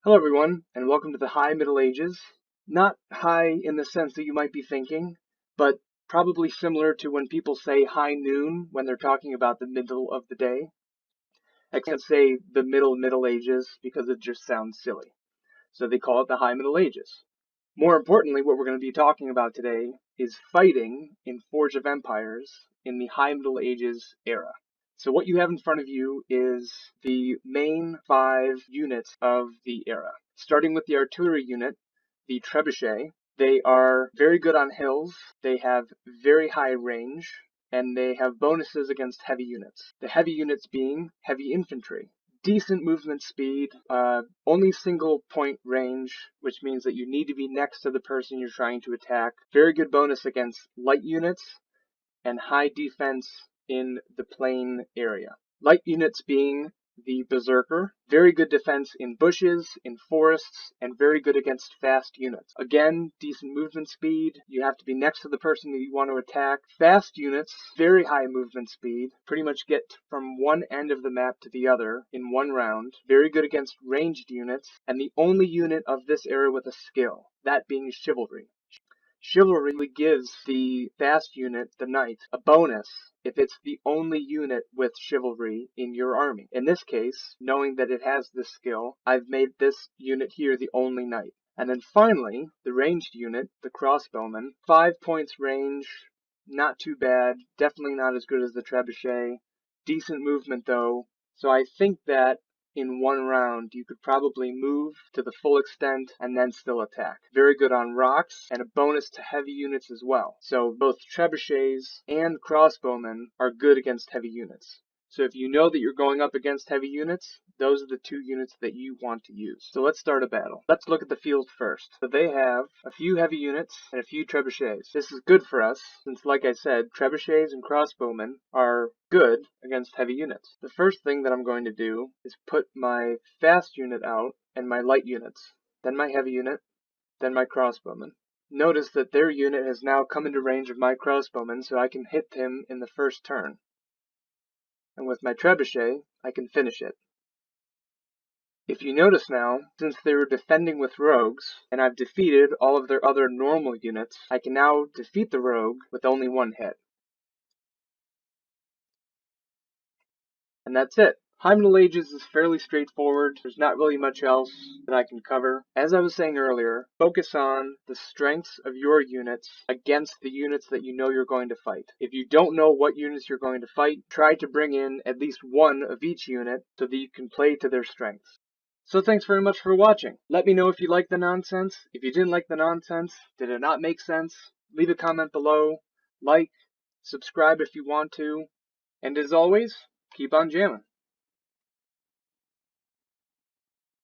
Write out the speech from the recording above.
Hello everyone, and welcome to the High Middle Ages. Not high in the sense that you might be thinking, but probably similar to when people say high noon when they're talking about the middle of the day. I can't say the Middle Ages because it just sounds silly. So they call it the High Middle Ages. More importantly, what we're going to be talking about today is fighting in Forge of Empires in the High Middle Ages era. So what you have in front of you is the main 5 units of the era. Starting with the artillery unit, the trebuchet. They are very good on hills, they have very high range, and they have bonuses against heavy units. The heavy units being heavy infantry. Decent movement speed, only single point range, which means that you need to be next to the person you're trying to attack. Very good bonus against light units, and high defense in the plain area. Light units being the Berserker, very good defense in bushes, in forests, and very good against fast units. Again, decent movement speed, you have to be next to the person that you want to attack. Fast units, very high movement speed, pretty much get from one end of the map to the other in one round. Very good against ranged units, and the only unit of this era with a skill, that being Chivalry. Chivalry gives the fast unit, the knight, a bonus if it's the only unit with chivalry in your army. In this case, knowing that it has this skill, I've made this unit here the only knight. And then finally, the ranged unit, the crossbowman, 5 points range, not too bad, definitely not as good as the trebuchet, decent movement though, so I think that in one round, you could probably move to the full extent and then still attack. Very good on rocks, and a bonus to heavy units as well. So both trebuchets and crossbowmen are good against heavy units. So if you know that you're going up against heavy units, those are the 2 units that you want to use. So let's start a battle. Let's look at the field first. So they have a few heavy units and a few trebuchets. This is good for us, since like I said, trebuchets and crossbowmen are good against heavy units. The first thing that I'm going to do is put my fast unit out and my light units, then my heavy unit, then my crossbowman. Notice that their unit has now come into range of my crossbowman, so I can hit him in the first turn. And with my trebuchet, I can finish it. If you notice now, since they were defending with rogues, and I've defeated all of their other normal units, I can now defeat the rogue with only 1 hit. And that's it. High Middle Ages is fairly straightforward. There's not really much else that I can cover. As I was saying earlier, focus on the strengths of your units against the units that you know you're going to fight. If you don't know what units you're going to fight, try to bring in at least 1 of each unit so that you can play to their strengths. So thanks very much for watching. Let me know if you liked the nonsense. If you didn't like the nonsense, did it not make sense? Leave a comment below, like, subscribe if you want to, and as always, keep on jamming.